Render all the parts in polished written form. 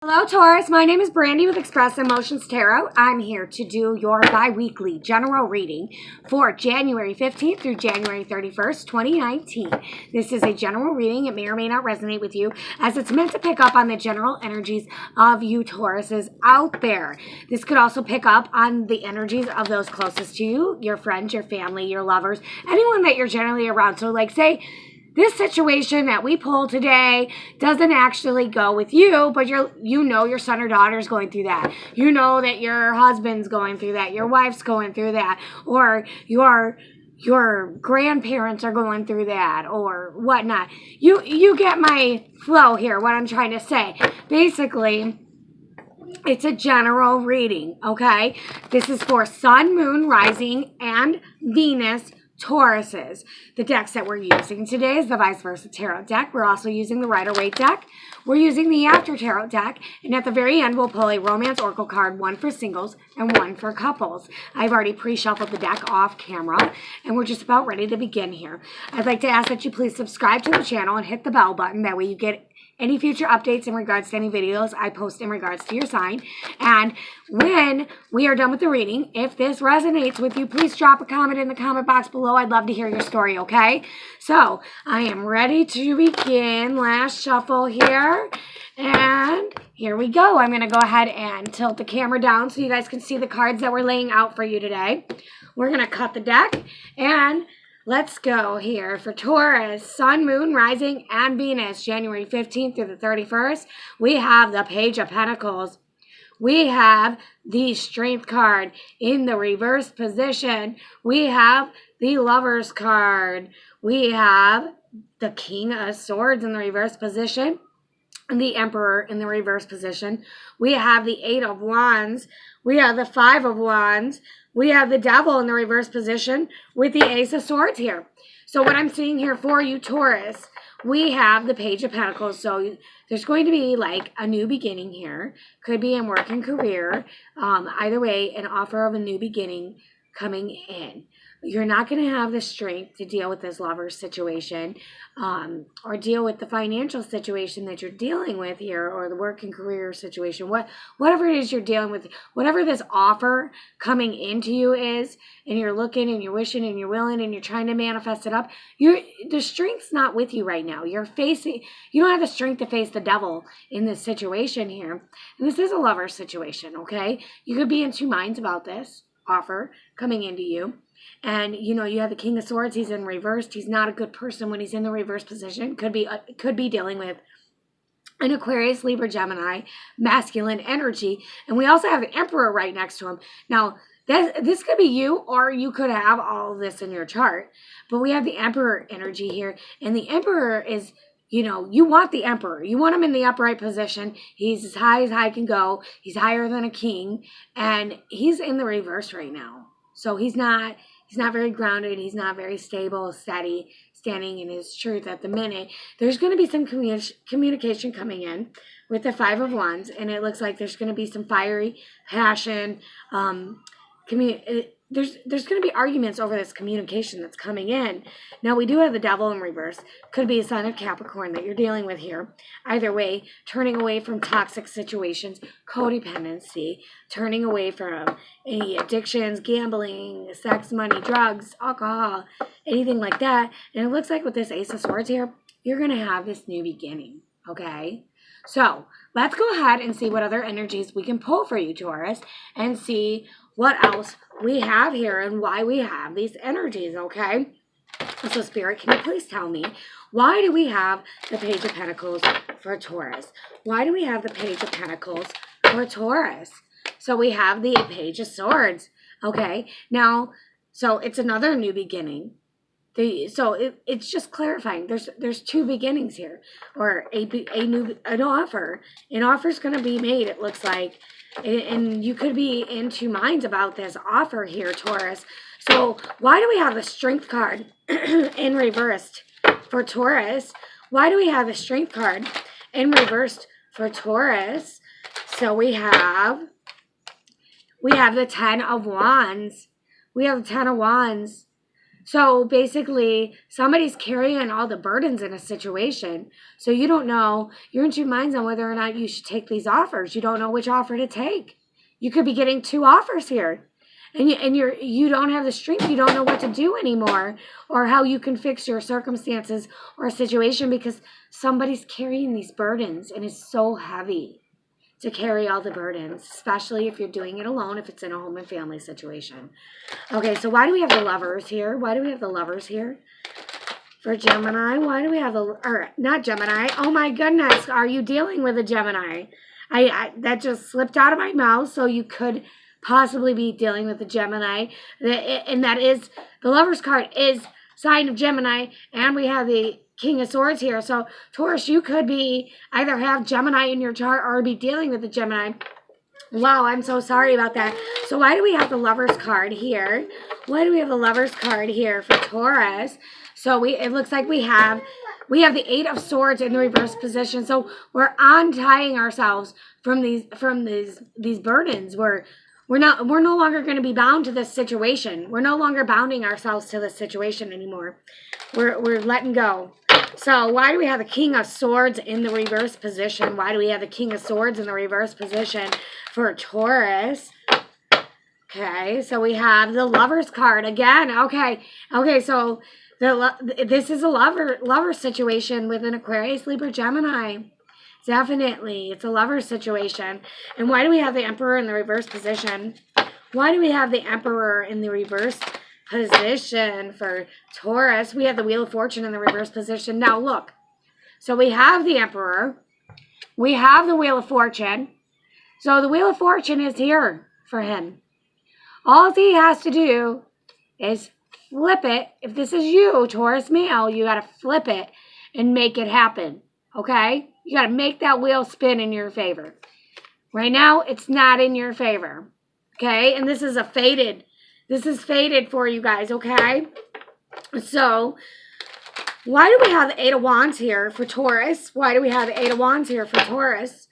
Hello Taurus, my name is Brandy with Express Emotions Tarot. I'm here to do your bi-weekly general reading for January 15th through January 31st, 2019. This is a general reading. It may or may not resonate with you as it's meant to pick up on the general energies of you Tauruses out there. This could also pick up on the energies of those closest to you, your friends, your family, your lovers, anyone that you're generally around. So like say, this situation that we pulled today doesn't actually go with you, but you know your son or daughter is going through that. You know that your husband's going through that, your wife's going through that, or your grandparents are going through that, or whatnot. You get my flow here, what I'm trying to say. Basically, it's a general reading, okay? This is for Sun, Moon, Rising, and Venus Tauruses. The decks that we're using today is the Vice Versa Tarot deck. We're also using the Rider-Waite deck. We're using the After Tarot deck. And at the very end, we'll pull a Romance Oracle card, one for singles and one for couples. I've already pre-shuffled the deck off camera, and we're just about ready to begin here. I'd like to ask that you please subscribe to the channel and hit the bell button. That way you get any future updates in regards to any videos I post in regards to your sign. And when we are done with the reading, if this resonates with you, please drop a comment in the comment box below. I'd love to hear your story, okay? So, I am ready to begin. Last shuffle here. And here we go. I'm going to go ahead and tilt the camera down so you guys can see the cards that we're laying out for you today. We're going to cut the deck and let's go here for Taurus, Sun, Moon, Rising, and Venus, January 15th through the 31st. We have the Page of Pentacles. We have the Strength card in the reverse position. We have the Lovers card. We have the King of Swords in the reverse position, and the Emperor in the reverse position. We have the Eight of Wands. We have the Five of Wands. We have the Devil in the reverse position with the Ace of Swords here. So what I'm seeing here for you, Taurus, we have the Page of Pentacles. So there's going to be like a new beginning here. Could be in work and career. Either way, an offer of a new beginning coming in. You're not going to have the strength to deal with this lover situation or deal with the financial situation that you're dealing with here, or the work and career situation. Whatever it is you're dealing with, whatever this offer coming into you is, and you're looking and you're wishing and you're willing and you're trying to manifest it up, the strength's not with you right now. You don't have the strength to face the devil in this situation here. And this is a lover situation, okay? You could be in two minds about this offer coming into you. And, you know, you have the King of Swords. He's in reversed. He's not a good person when he's in the reverse position. Could be dealing with an Aquarius, Libra, Gemini, masculine energy. And we also have an Emperor right next to him. Now, this could be you, or you could have all of this in your chart. But we have the Emperor energy here. And the Emperor is, you know, you want the Emperor. You want him in the upright position. He's as high can go. He's higher than a king. And he's in the reverse right now. So he's not very grounded. He's not very stable, steady, standing in his truth at the minute. There's going to be some communication coming in with the Five of Wands, and it looks like there's going to be some fiery passion. There's going to be arguments over this communication that's coming in. Now, we do have the Devil in reverse. Could be a sign of Capricorn that you're dealing with here. Either way, turning away from toxic situations, codependency, turning away from any addictions, gambling, sex, money, drugs, alcohol, anything like that. And it looks like with this Ace of Swords here, you're going to have this new beginning, okay? So, let's go ahead and see what other energies we can pull for you, Taurus, and see what else we have here and why we have these energies, okay? So, Spirit, can you please tell me, why do we have the Page of Pentacles for Taurus? Why do we have the Page of Pentacles for Taurus? So, we have the Page of Swords, okay? Now, so it's another new beginning. It's just clarifying. There's two beginnings here, or an offer. An offer's going to be made, it looks like, and you could be in two minds about this offer here, Taurus. So why do we have the Strength card in reversed for Taurus? Why do we have the Strength card in reversed for Taurus? So we have the Ten of Wands. We have the Ten of Wands. So basically, somebody's carrying all the burdens in a situation. So you don't know, you're in two minds on whether or not you should take these offers. You don't know which offer to take. You could be getting two offers here. And you don't have the strength. You don't know what to do anymore, or how you can fix your circumstances or a situation, because somebody's carrying these burdens, and it's so heavy to carry all the burdens, especially if you're doing it alone, if it's in a home and family situation. Okay, so why do we have the Lovers here? Why do we have the Lovers here for Gemini? Why do we have the, or not Gemini? Oh my goodness, are you dealing with a Gemini? That just slipped out of my mouth, so you could possibly be dealing with a Gemini. And that is, the Lovers card is sign of Gemini, and we have the King of Swords here. So Taurus, you could be either have Gemini in your chart or be dealing with a Gemini. Wow, I'm so sorry about that. So why do we have the Lovers card here? Why do we have the Lovers card here for Taurus? So it looks like we have the Eight of Swords in the reverse position. So we're untying ourselves from these burdens. We're no longer going to be bound to this situation. We're no longer bounding ourselves to this situation anymore. We're letting go. So why do we have the King of Swords in the reverse position? Why do we have the King of Swords in the reverse position for Taurus? Okay, so we have the Lovers card again. Okay, so this is a lover situation with an Aquarius, Libra, Gemini. Definitely, it's a lover situation. And why do we have the Emperor in the reverse position? Why do we have the Emperor in the reverse position for Taurus? We have the Wheel of Fortune in the reverse position. Now look, so we have the Emperor, we have the Wheel of Fortune. So the Wheel of Fortune is here for him. All he has to do is flip it. If this is you, Taurus male, you got to flip it and make it happen. Okay? You got to make that wheel spin in your favor. Right now, it's not in your favor. Okay? And this is fated for you guys, okay? So, why do we have the Eight of Wands here for Taurus? Why do we have the Eight of Wands here for Taurus?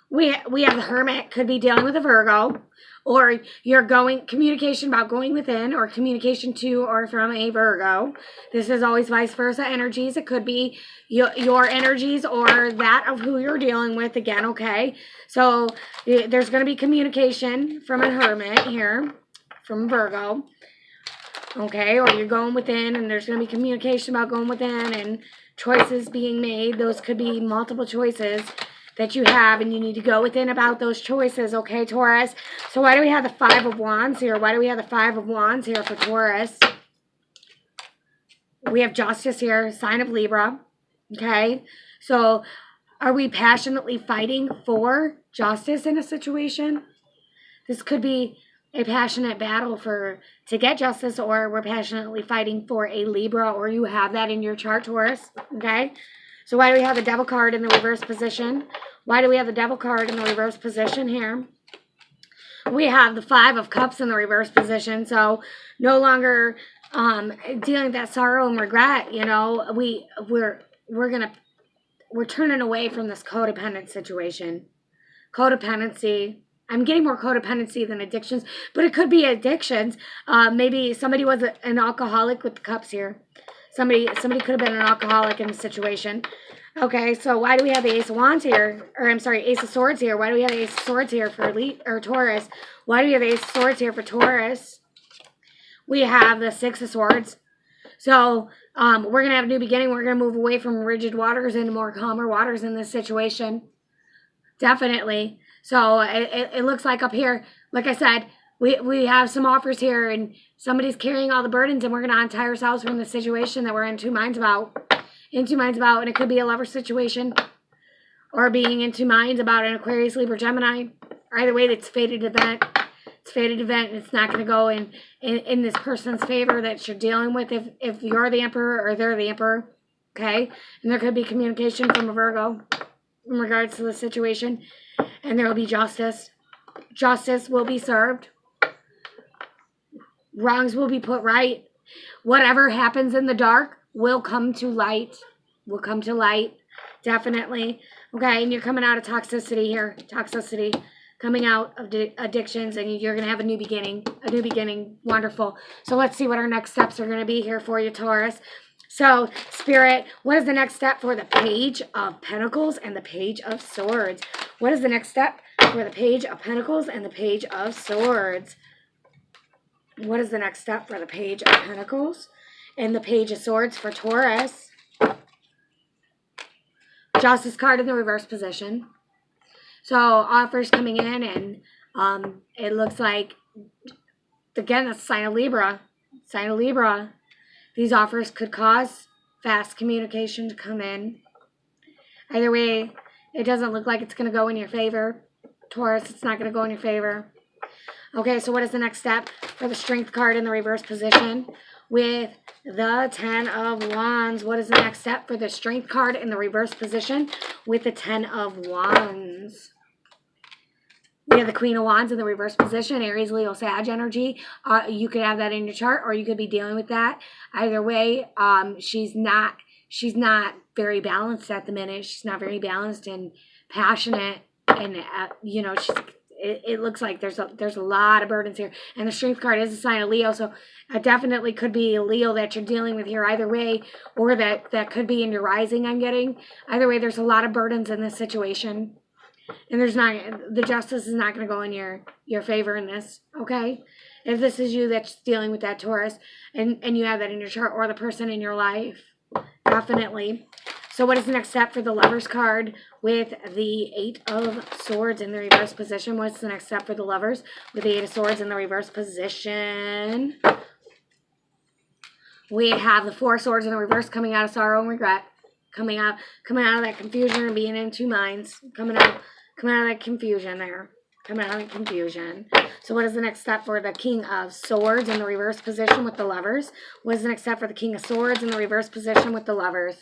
We have the Hermit, could be dealing with a Virgo, or you're communication about going within, or communication to or from a Virgo. This is always vice versa energies. It could be your energies or that of who you're dealing with again, okay? So there's going to be communication from a Hermit here, from Virgo, okay? Or you're going within, and there's going to be communication about going within and choices being made. Those could be multiple choices that you have, and you need to go within about those choices, okay, Taurus? So why do we have the Five of Wands here? Why do we have the Five of Wands here for Taurus? We have Justice here, sign of Libra, okay? So are we passionately fighting for justice in a situation? This could be a passionate battle to get justice, or we're passionately fighting for a Libra, or you have that in your chart, Taurus, okay? So why do we have the Devil card in the reverse position? Why do we have the Devil card in the reverse position here? We have the Five of Cups in the reverse position. So no longer dealing with that sorrow and regret. You know, we're turning away from this codependent situation. Codependency. I'm getting more codependency than addictions, but it could be addictions. Maybe somebody was an alcoholic with the cups here. Somebody could have been an alcoholic in the situation. Okay, so why do we have the Ace of Wands here? Or I'm sorry, Ace of Swords here. Why do we have the Ace of Swords here for Taurus? Why do we have the Ace of Swords here for Taurus? We have the Six of Swords. So we're going to have a new beginning. We're going to move away from rigid waters into more calmer waters in this situation. Definitely. So it looks like up here, like I said, we have some offers here, and somebody's carrying all the burdens, and we're going to untie ourselves from the situation that we're in two minds about. And it could be a lover situation, or being in two minds about an Aquarius, Libra, Gemini. Either way, it's a fated event. It's a fated event, and it's not going to go in this person's favor that you're dealing with if you're the Emperor or they're the Emperor. Okay? And there could be communication from a Virgo in regards to the situation, and there will be justice. Justice will be served. Wrongs will be put right. Whatever happens in the dark will come to light. Will come to light. Definitely. Okay, and you're coming out of toxicity here. Toxicity. coming out of addictions, and you're going to have a new beginning. Wonderful. So let's see what our next steps are going to be here for you, Taurus. So, Spirit, what is the next step for the Page of Pentacles and the Page of Swords? What is the next step for the Page of Pentacles and the Page of Swords? What is the next step for the Page of Pentacles and the Page of Swords for Taurus? Justice card in the reverse position. So, offers coming in, and it looks like, again, that's sign of Libra. Sign of Libra. These offers could cause fast communication to come in. Either way, it doesn't look like it's going to go in your favor. Taurus, it's not going to go in your favor. Okay, so what is the next step for the Strength card in the reverse position with the 10 of Wands? What is the next step for the Strength card in the reverse position with the 10 of Wands? We have the Queen of Wands in the reverse position, Aries, Leo, Sag energy. You could have that in your chart, or you could be dealing with that. Either way, she's not very balanced at the minute. She's not very balanced and passionate, and you know, it looks like there's a lot of burdens here. And the Strength card is a sign of Leo, so it definitely could be a Leo that you're dealing with here. Either way, or that could be in your rising. I'm getting either way. There's a lot of burdens in this situation. And the justice is not going to go in your favor in this, okay? If this is you that's dealing with that, Taurus, and you have that in your chart, or the person in your life, definitely. So what is the next step for the Lovers card with the 8 of Swords in the reverse position? What's the next step for the Lovers with the 8 of Swords in the reverse position? We have the 4 Swords in the reverse, coming out of sorrow and regret, coming out of that confusion and being in two minds, coming out of that confusion there. Coming out of that confusion. So what is the next step for the King of Swords in the reverse position with the Lovers? What is the next step for the King of Swords in the reverse position with the Lovers?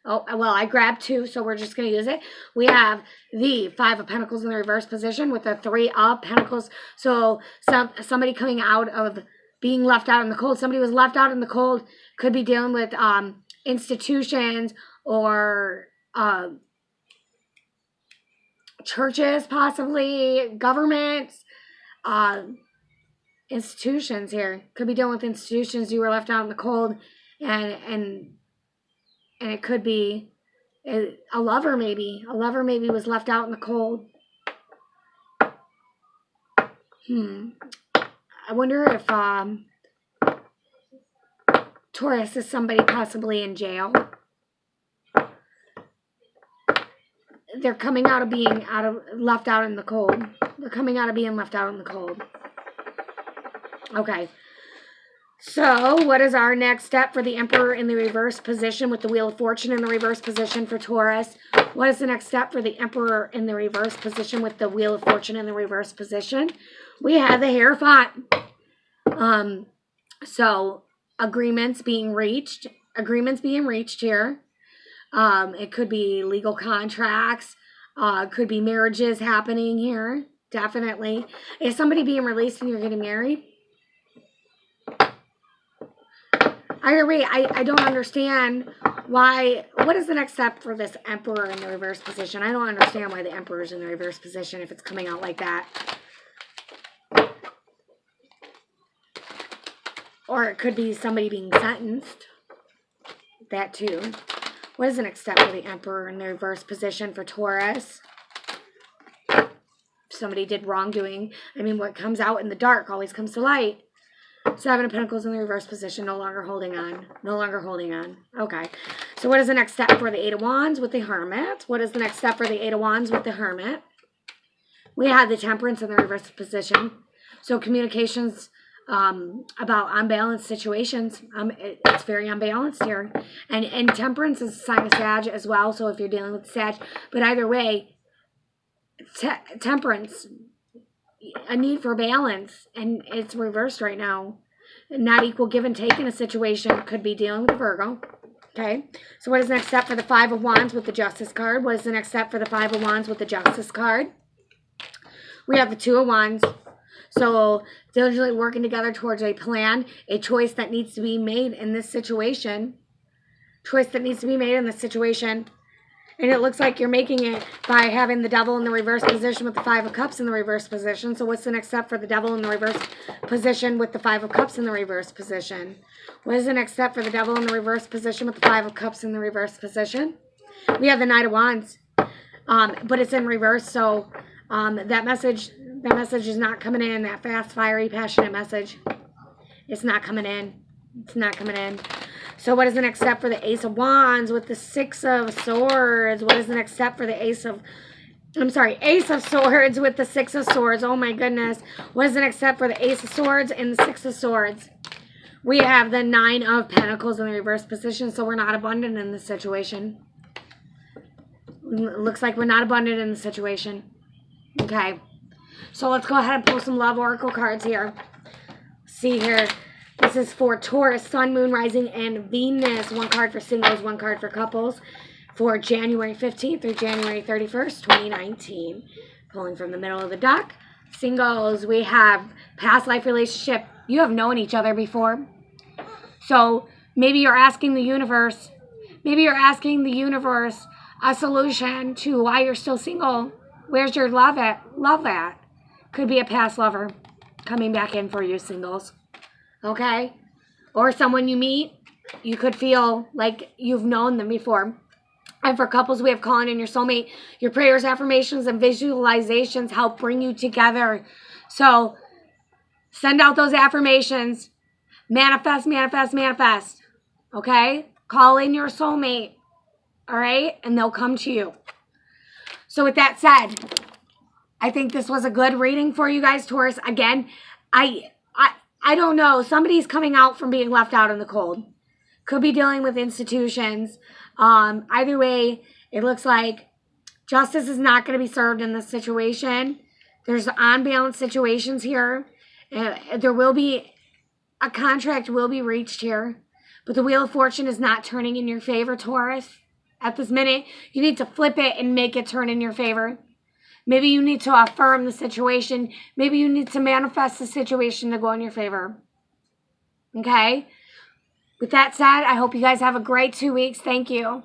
Oh, well, I grabbed 2, so we're just going to use it. We have the 5 of Pentacles in the reverse position with the 3 of Pentacles. So somebody coming out of being left out in the cold. Somebody was left out in the cold. Could be dealing with institutions or churches, possibly governments, institutions here. Could be dealing with institutions. You were left out in the cold, and it could be a lover maybe. A lover maybe was left out in the cold. I wonder if Taurus is somebody possibly in jail. They're coming out of being left out in the cold. They're coming out of being left out in the cold. Okay. So, what is our next step for the Emperor in the reverse position with the Wheel of Fortune in the reverse position for Taurus? What is the next step for the Emperor in the reverse position with the Wheel of Fortune in the reverse position? We have the Hierophant. So, agreements being reached here. It could be legal contracts. Could be marriages happening here. Definitely. Is somebody being released and you're getting married? Either way, I don't understand why. What is the next step for this Emperor in the reverse position? I don't understand why the Emperor is in the reverse position if it's coming out like that. Or it could be somebody being sentenced. That too. What is the next step for the Emperor in the reverse position for Taurus? Somebody did wrongdoing. I mean, what comes out in the dark always comes to light. 7 of Pentacles in the reverse position, no longer holding on. No longer holding on. Okay. So what is the next step for the 8 of Wands with the Hermit? What is the next step for the 8 of Wands with the Hermit? We had the Temperance in the reverse position. So communications about unbalanced situations. It's very unbalanced here. And Temperance is a sign of Sag as well, so if you're dealing with Sag. But either way, Temperance, a need for balance, and it's reversed right now. Not equal give and take in a situation. Could be dealing with Virgo. Okay, so what is the next step for the 5 of Wands with the Justice card? What is the next step for the 5 of Wands with the Justice card? We have the 2 of Wands. So diligently working together towards a plan, a choice that needs to be made in this situation. Choice that needs to be made in this situation. And it looks like you're making it by having the Devil in the reverse position with the Five of Cups in the reverse position. So what's the next step for the Devil in the reverse position with the Five of Cups in the reverse position? What is the next step for the Devil in the reverse position with the Five of Cups in the reverse position? We have the Knight of Wands, but it's in reverse. So that message is not coming in. That fast, fiery, passionate message, it's not coming in. It's not coming in. So what is the next step for the Ace of Wands with the Six of Swords? What is the next step for the Ace of Swords with the Six of Swords? Oh my goodness. What is the next step for the Ace of Swords and the Six of Swords? We have the Nine of Pentacles in the reverse position, so we're not abundant in this situation. Looks like we're not abundant in the situation. Okay. So let's go ahead and pull some love oracle cards here. See here. This is for Taurus, Sun, Moon, Rising, and Venus. One card for singles, one card for couples for January 15th through January 31st, 2019. Pulling from the middle of the deck. Singles, we have past life relationship. You have known each other before. So maybe you're asking the universe, a solution to why you're still single. Where's your love at? Could be a past lover coming back in for you, singles. Okay? Or someone you meet, you could feel like you've known them before. And for couples, we have calling in your soulmate. Your prayers, affirmations, and visualizations help bring you together. So send out those affirmations. Manifest, manifest, manifest. Okay? Call in your soulmate. All right? And they'll come to you. So with that said, I think this was a good reading for you guys, Taurus. Again, I don't know. Somebody's coming out from being left out in the cold. Could be dealing with institutions. Either way, it looks like justice is not going to be served in this situation. There's unbalanced situations here. There will be a contract will be reached here. But the Wheel of Fortune is not turning in your favor, Taurus. At this minute, you need to flip it and make it turn in your favor. Maybe you need to affirm the situation. Maybe you need to manifest the situation to go in your favor. Okay? With that said, I hope you guys have a great 2 weeks. Thank you.